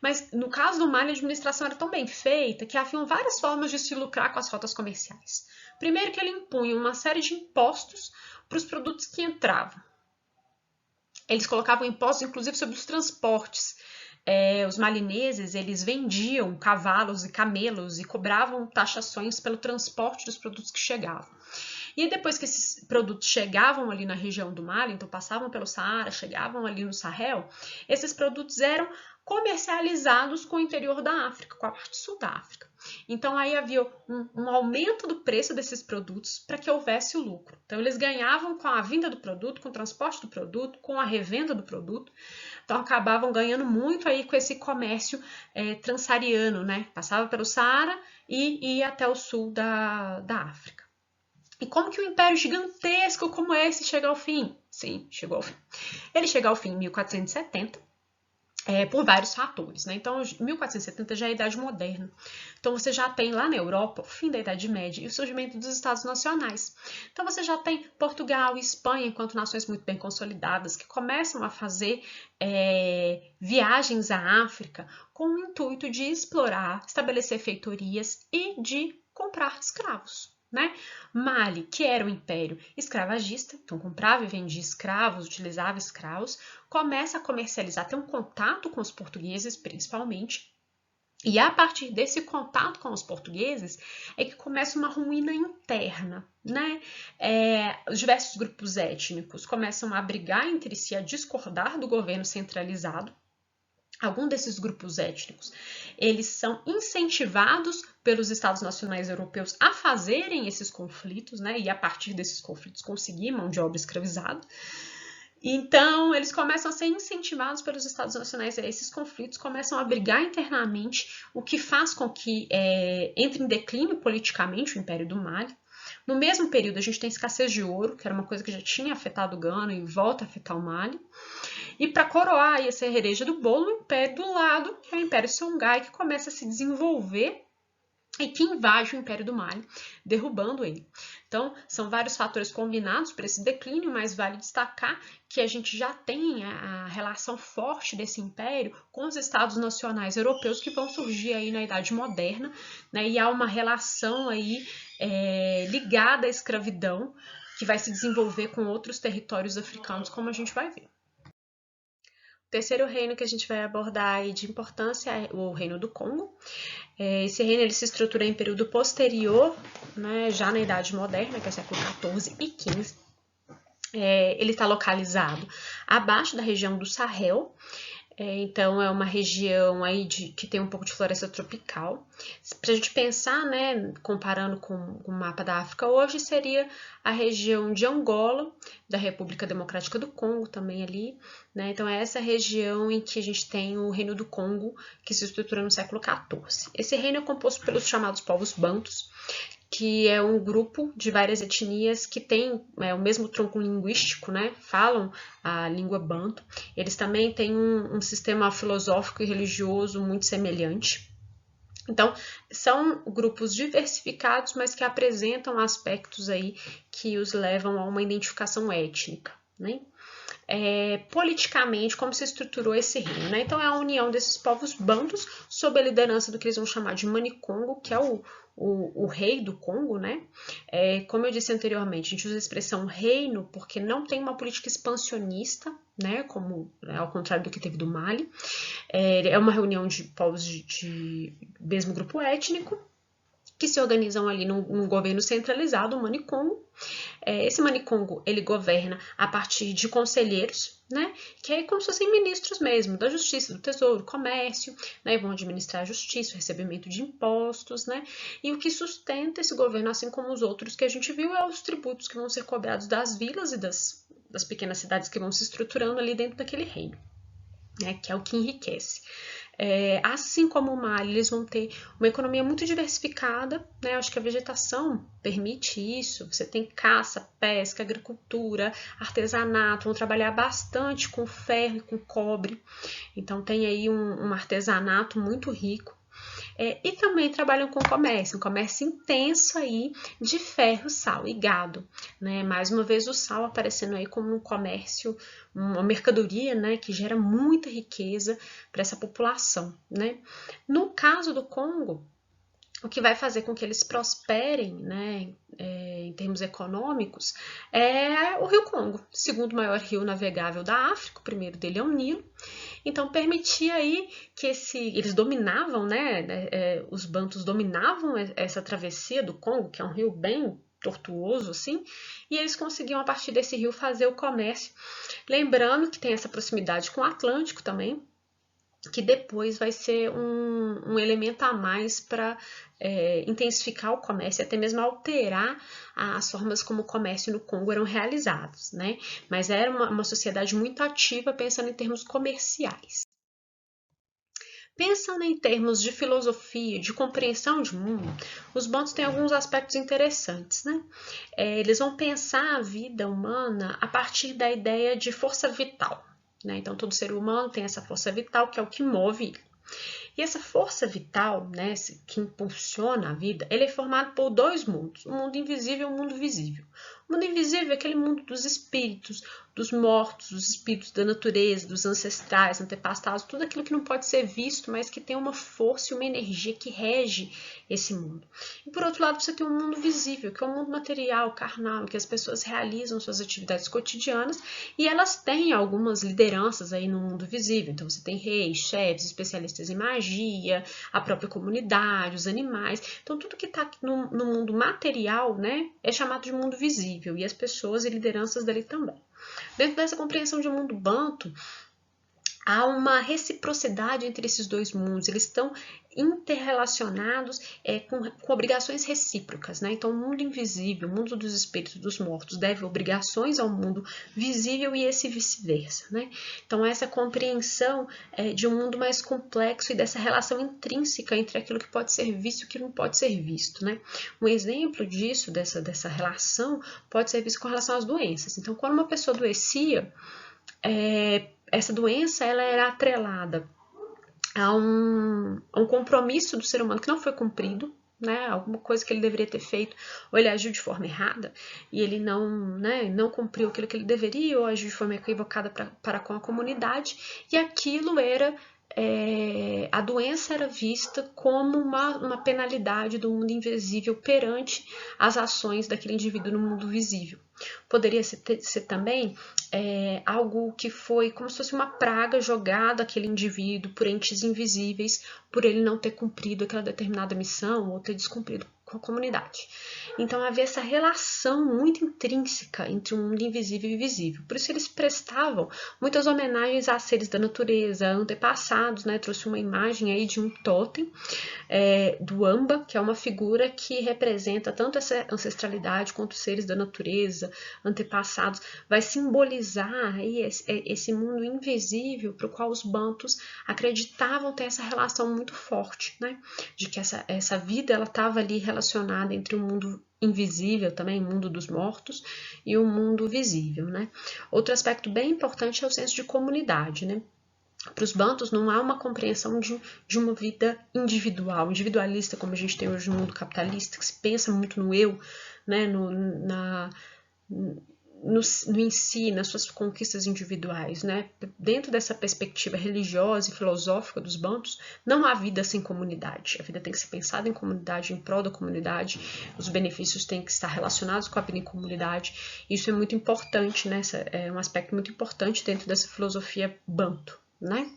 Mas no caso do Mali, a administração era tão bem feita que haviam várias formas de se lucrar com as rotas comerciais. Primeiro que ele impunha uma série de impostos para os produtos que entravam. Eles colocavam impostos, inclusive, sobre os transportes. Os malineses, eles vendiam cavalos e camelos e cobravam taxações pelo transporte dos produtos que chegavam. E depois que esses produtos chegavam ali na região do Mali, então passavam pelo Saara, chegavam ali no Sahel, esses produtos eram comercializados com o interior da África, com a parte sul da África. Então aí havia um aumento do preço desses produtos para que houvesse o lucro. Então eles ganhavam com a vinda do produto, com o transporte do produto, com a revenda do produto. Então acabavam ganhando muito aí com esse comércio transsaariano, né? Passava pelo Saara e ia até o sul da África. E como que um império gigantesco como esse chega ao fim? Sim, chegou ao fim. Ele chega ao fim em 1470, por vários fatores, né? Então, 1470 já é a Idade Moderna. Então, você já tem lá na Europa o fim da Idade Média e o surgimento dos Estados Nacionais. Então, você já tem Portugal e Espanha enquanto nações muito bem consolidadas que começam a fazer viagens à África com o intuito de explorar, estabelecer feitorias e de comprar escravos. Né? Mali, que era um império escravagista, então comprava e vendia escravos, utilizava escravos, começa a comercializar, ter um contato com os portugueses principalmente, e a partir desse contato com os portugueses é que começa uma ruína interna, né? Os diversos grupos étnicos começam a brigar entre si, a discordar do governo centralizado. Alguns desses grupos étnicos, eles são incentivados pelos Estados Nacionais Europeus a fazerem esses conflitos, né? E a partir desses conflitos conseguir mão de obra escravizada. Então, eles começam a ser incentivados pelos Estados Nacionais a esses conflitos, começam a brigar internamente, o que faz com que entre em declínio politicamente o Império do Mali. No mesmo período, a gente tem escassez de ouro, que era uma coisa que já tinha afetado o Gana e volta a afetar o Mali. E para coroar essa cereja do bolo, o império do lado, que é o Império Songhai, que começa a se desenvolver e que invade o Império do Mali, derrubando ele. Então, são vários fatores combinados para esse declínio, mas vale destacar que a gente já tem a relação forte desse império com os Estados Nacionais Europeus que vão surgir aí na Idade Moderna, né? E há uma relação aí ligada à escravidão que vai se desenvolver com outros territórios africanos, como a gente vai ver. O terceiro reino que a gente vai abordar aí de importância é o Reino do Congo. Esse reino ele se estrutura em período posterior, né, já na Idade Moderna, que é o século XIV e XV. Ele está localizado abaixo da região do Sahel. Então, é uma região aí que tem um pouco de floresta tropical. Para a gente pensar, né, comparando com o mapa da África hoje, seria a região de Angola, da República Democrática do Congo também ali, né? Então, é essa região em que a gente tem o Reino do Congo, que se estrutura no século XIV. Esse reino é composto pelos chamados povos bantus, que é um grupo de várias etnias que tem o mesmo tronco linguístico, né? Falam a língua banto. Eles também têm um sistema filosófico e religioso muito semelhante. Então, são grupos diversificados, mas que apresentam aspectos aí que os levam a uma identificação étnica, né? Politicamente, como se estruturou esse reino, né? Então, é a união desses povos bantus sob a liderança do que eles vão chamar de Manicongo, que é o rei do Congo, né? Como eu disse anteriormente, a gente usa a expressão reino porque não tem uma política expansionista, né? Como ao contrário do que teve do Mali. É uma reunião de povos de mesmo grupo étnico. que se organizam ali num governo centralizado, o Manicongo. Esse Manicongo, ele governa a partir de conselheiros, né, que é como se fossem ministros mesmo, da Justiça, do Tesouro, Comércio, né, vão administrar a justiça, o recebimento de impostos, né, e o que sustenta esse governo, assim como os outros que a gente viu, é os tributos que vão ser cobrados das vilas e das pequenas cidades que vão se estruturando ali dentro daquele reino, né, que é o que enriquece. Assim como o Mali, eles vão ter uma economia muito diversificada, né? Eu acho que a vegetação permite isso. Você tem caça, pesca, agricultura, artesanato, vão trabalhar bastante com ferro e com cobre. Então tem aí um artesanato muito rico. E também trabalham com comércio, um comércio intenso aí de ferro, sal e gado, né? Mais uma vez o sal aparecendo aí como um comércio, uma mercadoria, né, que gera muita riqueza para essa população, né? No caso do Congo, o que vai fazer com que eles prosperem, né, em termos econômicos, é o Rio Congo, segundo maior rio navegável da África, o primeiro dele é o Nilo. Então permitia aí que eles dominavam, né, os bantus dominavam essa travessia do Congo, que é um rio bem tortuoso assim, e eles conseguiam a partir desse rio fazer o comércio. Lembrando que tem essa proximidade com o Atlântico também, que depois vai ser um elemento a mais para intensificar o comércio, até mesmo alterar as formas como o comércio no Congo eram realizados, né? Mas era uma sociedade muito ativa pensando em termos comerciais. Pensando em termos de filosofia, de compreensão de mundo, os bantus têm alguns aspectos interessantes, né? Eles vão pensar a vida humana a partir da ideia de força vital, né? Então, todo ser humano tem essa força vital que é o que move ele. E essa força vital, né, que impulsiona a vida, ele é formado por dois mundos, o mundo invisível e o mundo visível. O mundo invisível é aquele mundo dos espíritos, dos mortos, dos espíritos da natureza, dos ancestrais, antepassados, tudo aquilo que não pode ser visto, mas que tem uma força e uma energia que rege esse mundo. E por outro lado, você tem um mundo visível, que é o mundo material, carnal, em que as pessoas realizam suas atividades cotidianas e elas têm algumas lideranças aí no mundo visível. Então você tem reis, chefes, especialistas em magia, a própria comunidade, os animais. Então tudo que está no mundo material, né, é chamado de mundo visível, e as pessoas e lideranças dali também. Dentro dessa compreensão de um mundo banto, há uma reciprocidade entre esses dois mundos, eles estão interrelacionados com obrigações recíprocas, né? Então, o mundo invisível, o mundo dos espíritos dos mortos, deve obrigações ao mundo visível e esse vice-versa, né? Então, essa compreensão de um mundo mais complexo e dessa relação intrínseca entre aquilo que pode ser visto e o que não pode ser visto, né? Um exemplo disso, dessa relação, pode ser visto com relação às doenças. Então, quando uma pessoa adoecia, essa doença ela era atrelada a um compromisso do ser humano que não foi cumprido, né? Alguma coisa que ele deveria ter feito, ou ele agiu de forma errada e ele não cumpriu aquilo que ele deveria, ou agiu de forma equivocada para com a comunidade, e aquilo era a doença era vista como uma penalidade do mundo invisível perante as ações daquele indivíduo no mundo visível. Poderia ser também algo que foi como se fosse uma praga jogada àquele indivíduo por entes invisíveis, por ele não ter cumprido aquela determinada missão ou ter descumprido com a comunidade. Então havia essa relação muito intrínseca entre o mundo invisível e visível. Por isso eles prestavam muitas homenagens a seres da natureza, antepassados, né? Trouxe uma imagem aí de um totem do Amba, que é uma figura que representa tanto essa ancestralidade quanto os seres da natureza, antepassados, vai simbolizar aí esse mundo invisível para o qual os bantus acreditavam ter essa relação muito forte, né? De que essa vida ela estava ali relacionada entre o mundo invisível também, o mundo dos mortos, e o mundo visível, né? Outro aspecto bem importante é o senso de comunidade, né? Para os bantus não há uma compreensão de uma vida individual, individualista, como a gente tem hoje no mundo capitalista, que se pensa muito no eu, né? No em si, nas suas conquistas individuais, né? Dentro dessa perspectiva religiosa e filosófica dos bantus, não há vida sem comunidade. A vida tem que ser pensada em comunidade, em prol da comunidade, os benefícios têm que estar relacionados com a vida em comunidade. Isso é muito importante, né? É um aspecto muito importante dentro dessa filosofia bantu, né?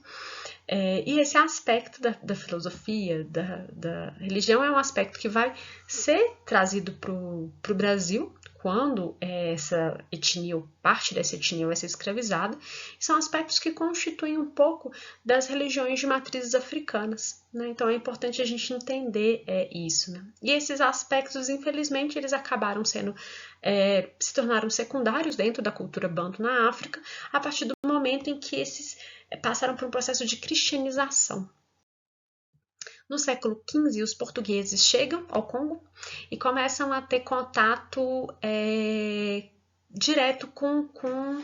E esse aspecto da filosofia, da religião, é um aspecto que vai ser trazido para o Brasil quando essa etnia ou parte dessa etnia vai ser escravizada. São aspectos que constituem um pouco das religiões de matrizes africanas, né? Então é importante a gente entender isso, né? E esses aspectos, infelizmente, eles acabaram se tornaram secundários dentro da cultura banto na África, a partir do momento em que esses passaram por um processo de cristianização. No século XV, os portugueses chegam ao Congo e começam a ter contato direto com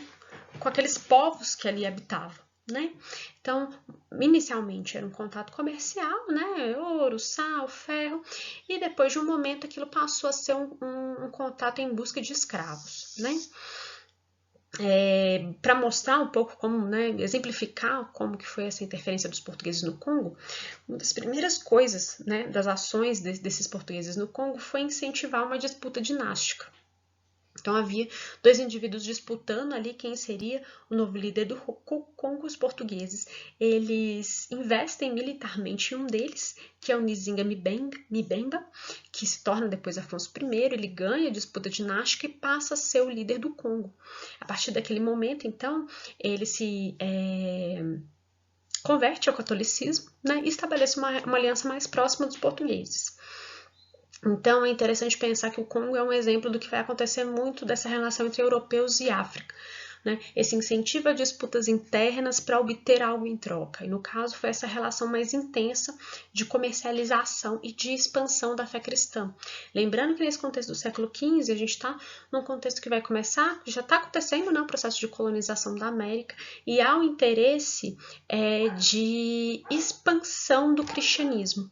aqueles povos que ali habitavam, né? Então, inicialmente era um contato comercial, né? Ouro, sal, ferro, e depois de um momento aquilo passou a ser um contato em busca de escravos, né? Para mostrar um pouco como, né, exemplificar como que foi essa interferência dos portugueses no Congo, uma das primeiras coisas, né, das ações desses portugueses no Congo foi incentivar uma disputa dinástica. Então havia dois indivíduos disputando ali quem seria o novo líder do Congo. Os portugueses, eles investem militarmente em um deles, que é o Nzinga Mibemba, que se torna depois Afonso I. Ele ganha a disputa dinástica e passa a ser o líder do Congo. A partir daquele momento, então, ele se converte ao catolicismo, né, e estabelece uma aliança mais próxima dos portugueses. Então é interessante pensar que o Congo é um exemplo do que vai acontecer muito dessa relação entre europeus e África, né? Esse incentivo a disputas internas para obter algo em troca. E no caso foi essa relação mais intensa de comercialização e de expansão da fé cristã. Lembrando que nesse contexto do século XV a gente está num contexto que vai começar, já está acontecendo, né, o processo de colonização da América, e há o interesse de expansão do cristianismo,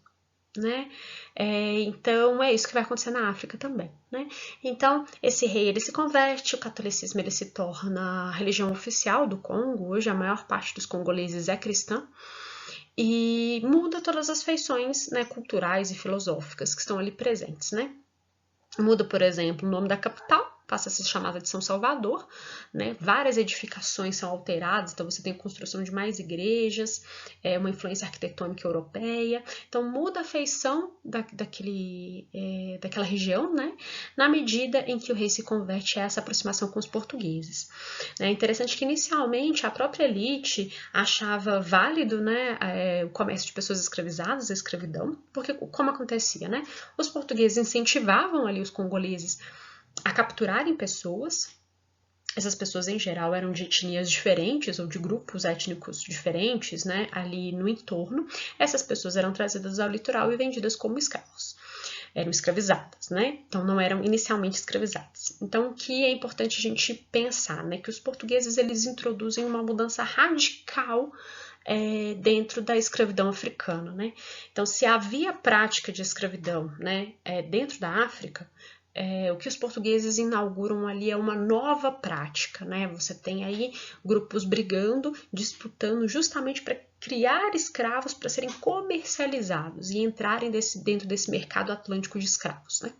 né? Então é isso que vai acontecer na África também, né? Então esse rei ele se converte, o catolicismo ele se torna a religião oficial do Congo. Hoje a maior parte dos congoleses é cristã e muda todas as feições, né, culturais e filosóficas que estão ali presentes, né? Muda, por exemplo, o nome da capital, passa a ser chamada de São Salvador, né? Várias edificações são alteradas, então você tem a construção de mais igrejas, uma influência arquitetônica europeia, então muda a feição daquela região, né? Na medida em que o rei se converte a essa aproximação com os portugueses. É interessante que inicialmente a própria elite achava válido, né, o comércio de pessoas escravizadas, a escravidão, porque como acontecia, né? Os portugueses incentivavam ali os congoleses a capturarem pessoas. Essas pessoas em geral eram de etnias diferentes ou de grupos étnicos diferentes, né, ali no entorno. Essas pessoas eram trazidas ao litoral e vendidas como escravos. Eram escravizadas, né? Então não eram inicialmente escravizadas. Então o que é importante a gente pensar, né, que os portugueses eles introduzem uma mudança radical dentro da escravidão africana, né? Então se havia prática de escravidão, né, dentro da África, o que os portugueses inauguram ali é uma nova prática, né? Você tem aí grupos brigando, disputando justamente para criar escravos para serem comercializados e entrarem dentro desse mercado atlântico de escravos, né?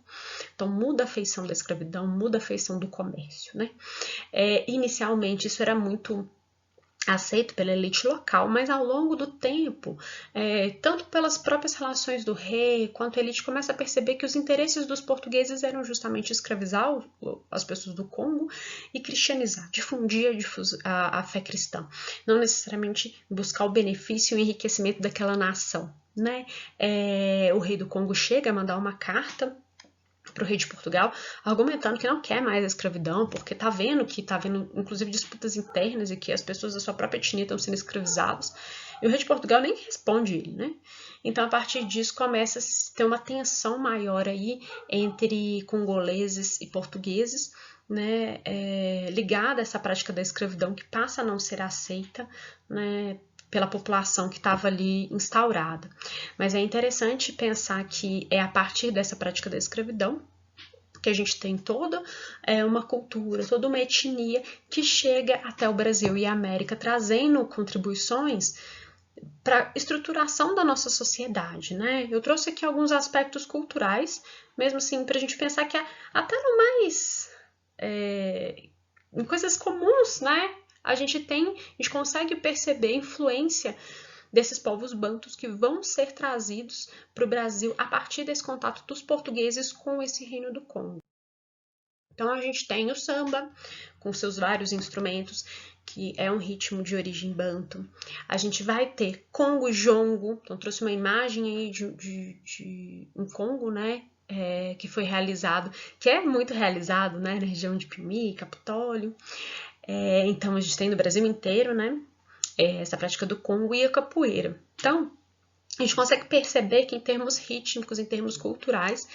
Então muda a feição da escravidão, muda a feição do comércio, né? Inicialmente isso era muito aceito pela elite local, mas ao longo do tempo, tanto pelas próprias relações do rei, quanto a elite começa a perceber que os interesses dos portugueses eram justamente escravizar as pessoas do Congo e cristianizar, difundir a fé cristã, não necessariamente buscar o benefício e o enriquecimento daquela nação, né? O rei do Congo chega a mandar uma carta para o rei de Portugal, argumentando que não quer mais a escravidão, porque está vendo inclusive disputas internas e que as pessoas da sua própria etnia estão sendo escravizadas, e o rei de Portugal nem responde ele, né? Então, a partir disso, começa a ter uma tensão maior aí entre congoleses e portugueses, né, ligada a essa prática da escravidão que passa a não ser aceita, né, pela população que estava ali instaurada. Mas é interessante pensar que é a partir dessa prática da escravidão que a gente tem toda uma cultura, toda uma etnia que chega até o Brasil e a América, trazendo contribuições para a estruturação da nossa sociedade, né? Eu trouxe aqui alguns aspectos culturais, mesmo assim, para a gente pensar que até no mais em coisas comuns, né? A gente consegue perceber a influência desses povos bantus que vão ser trazidos para o Brasil a partir desse contato dos portugueses com esse Reino do Congo. Então a gente tem o samba, com seus vários instrumentos, que é um ritmo de origem banto. A gente vai ter congo-jongo, então trouxe uma imagem aí de um congo, né, que foi realizado, que é muito realizado, né, na região de Piumhi, Capitólio. Então a gente tem no Brasil inteiro, né, essa prática do congo e a capoeira. Então a gente consegue perceber que em termos rítmicos, em termos culturais,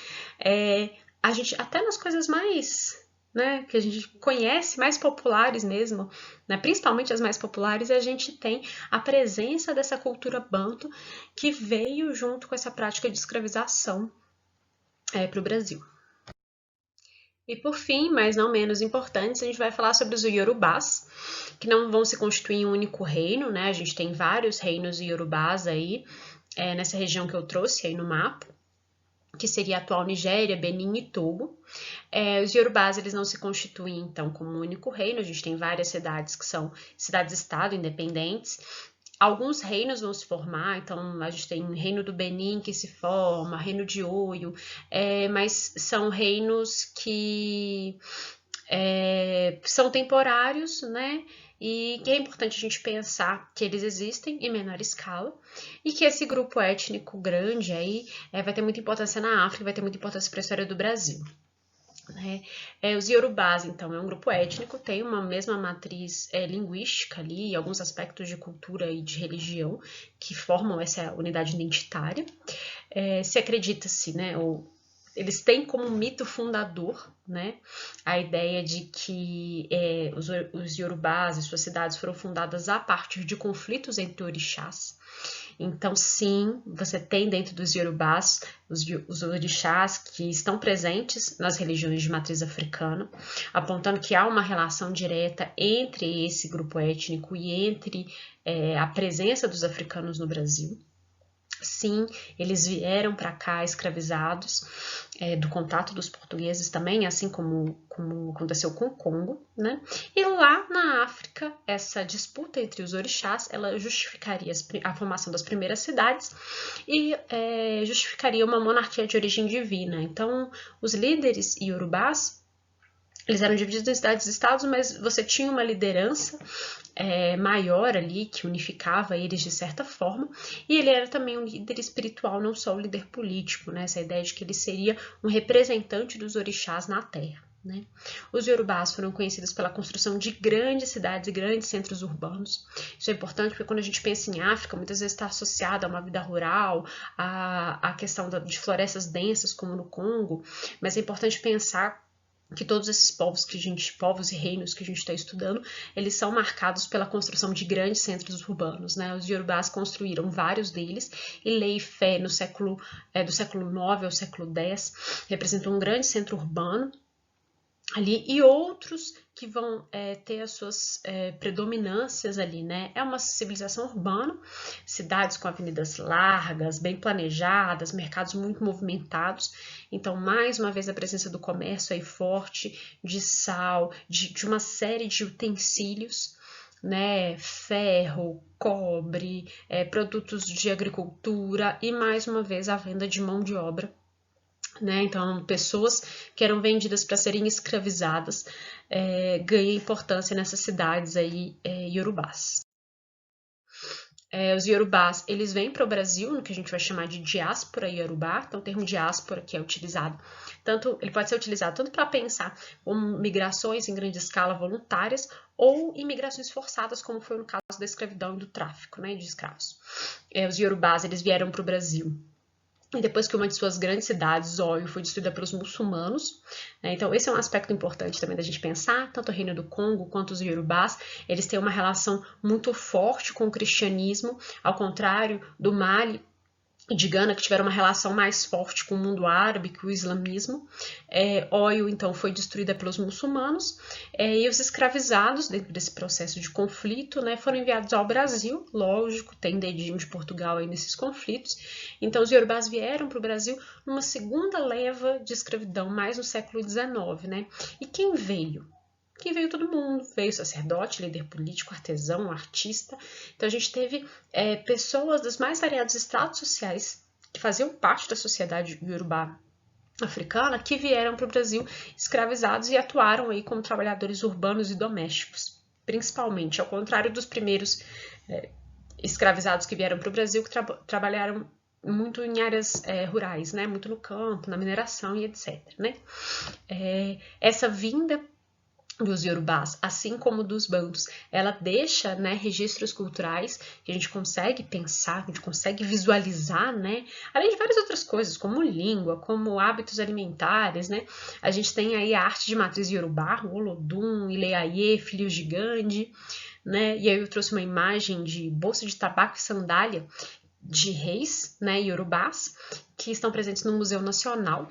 a gente, até nas coisas mais, né, que a gente conhece, mais populares mesmo, né, principalmente as mais populares, a gente tem a presença dessa cultura banto que veio junto com essa prática de escravização para o Brasil. E por fim, mas não menos importantes, a gente vai falar sobre os Iorubás, que não vão se constituir em um único reino, né? A gente tem vários reinos Iorubás aí, nessa região que eu trouxe aí no mapa, que seria a atual Nigéria, Benin e Togo. Os Iorubás, eles não se constituem, então, como um único reino. A gente tem várias cidades que são cidades-estado independentes. Alguns reinos vão se formar, então a gente tem o Reino do Benin que se forma, Reino de Oio, mas são reinos que são temporários, né? E que é importante a gente pensar que eles existem em menor escala e que esse grupo étnico grande aí vai ter muita importância na África, vai ter muita importância para a história do Brasil. Os Iorubás, então, é um grupo étnico, tem uma mesma matriz linguística ali, alguns aspectos de cultura e de religião que formam essa unidade identitária. Se acredita-se, né, eles têm como mito fundador, né, a ideia de que os Iorubás e suas cidades foram fundadas a partir de conflitos entre orixás. Então, sim, você tem dentro dos Iorubás os orixás que estão presentes nas religiões de matriz africana, apontando que há uma relação direta entre esse grupo étnico e entre a presença dos africanos no Brasil. Sim, eles vieram para cá escravizados do contato dos portugueses também, assim como aconteceu com o Congo, né? E lá na África, essa disputa entre os orixás, ela justificaria a formação das primeiras cidades e justificaria uma monarquia de origem divina. Então, os líderes iorubás, eles eram divididos em cidades-estados, mas você tinha uma liderança maior ali, que unificava eles de certa forma, e ele era também um líder espiritual, não só um líder político, né? Essa ideia de que ele seria um representante dos orixás na Terra. Né? Os Iorubás foram conhecidos pela construção de grandes cidades e grandes centros urbanos. Isso é importante porque quando a gente pensa em África, muitas vezes está associada a uma vida rural, a questão de florestas densas, como no Congo, mas é importante pensar que todos esses povos e reinos que a gente está estudando, eles são marcados pela construção de grandes centros urbanos, né? Os Iorubás construíram vários deles, e Ilé-Ifé, do século IX ao século X, representou um grande centro urbano ali, e outros que vão ter as suas predominâncias ali, né? É uma civilização urbana, cidades com avenidas largas, bem planejadas, mercados muito movimentados. Então, mais uma vez, a presença do comércio aí forte, de sal, de uma série de utensílios, né? Ferro, cobre, produtos de agricultura e, mais uma vez, a venda de mão de obra. Né? Então, pessoas que eram vendidas para serem escravizadas ganham importância nessas cidades aí iorubás. Os iorubás, eles vêm para o Brasil, no que a gente vai chamar de diáspora iorubá. Então, o termo diáspora que é utilizado, ele pode ser utilizado tanto para pensar como migrações em grande escala voluntárias ou imigrações forçadas, como foi no caso da escravidão e do tráfico, né, de escravos. Os iorubás, eles vieram para o Brasil e depois que uma de suas grandes cidades, Oio, foi destruída pelos muçulmanos, né? Então esse é um aspecto importante também da gente pensar, tanto o Reino do Congo quanto os Iorubás, eles têm uma relação muito forte com o cristianismo, ao contrário do Mali e de Gana, que tiveram uma relação mais forte com o mundo árabe, que o islamismo. Oio, então, foi destruída pelos muçulmanos, e os escravizados, dentro desse processo de conflito, né, foram enviados ao Brasil. Lógico, tem dedinho de Portugal aí nesses conflitos. Então, os Iorubás vieram para o Brasil numa segunda leva de escravidão, mais no século XIX. Né? E quem veio? que veio todo mundo, veio sacerdote, líder político, artesão, artista. Então a gente teve pessoas dos mais variados estratos sociais que faziam parte da sociedade iorubá africana, que vieram para o Brasil escravizados e atuaram aí como trabalhadores urbanos e domésticos, principalmente, ao contrário dos primeiros escravizados que vieram para o Brasil, que trabalharam muito em áreas rurais, né? Muito no campo, na mineração e etc. Né? Essa vinda dos iorubás, assim como dos bantus, ela deixa, né, registros culturais que a gente consegue pensar, que a gente consegue visualizar, né, além de várias outras coisas, como língua, como hábitos alimentares, né, a gente tem aí a arte de matriz iorubá, o Olodum, Ileaie, filhos de Gandhi, né, e aí eu trouxe uma imagem de bolsa de tabaco e sandália de reis, né, iorubás, que estão presentes no Museu Nacional,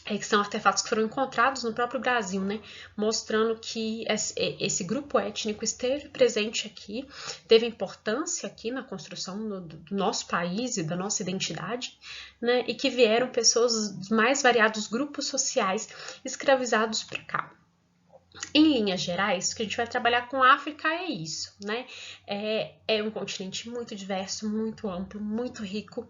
que são artefatos que foram encontrados no próprio Brasil, né, mostrando que esse grupo étnico esteve presente aqui, teve importância aqui na construção do nosso país e da nossa identidade, né, e que vieram pessoas dos mais variados grupos sociais escravizados para cá. Em linhas gerais, o que a gente vai trabalhar com a África é isso, né? É um continente muito diverso, muito amplo, muito rico,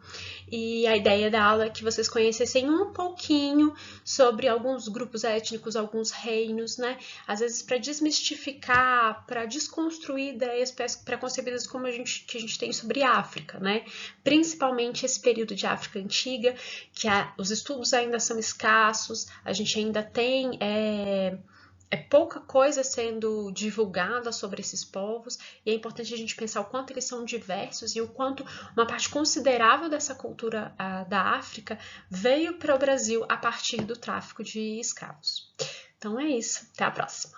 e a ideia da aula é que vocês conhecessem um pouquinho sobre alguns grupos étnicos, alguns reinos, né? Às vezes para desmistificar, para desconstruir ideias preconcebidas como que a gente tem sobre a África, né? Principalmente esse período de África antiga, que os estudos ainda são escassos, a gente ainda tem pouca coisa sendo divulgada sobre esses povos, e é importante a gente pensar o quanto eles são diversos e o quanto uma parte considerável dessa cultura da África veio para o Brasil a partir do tráfico de escravos. Então é isso, até a próxima!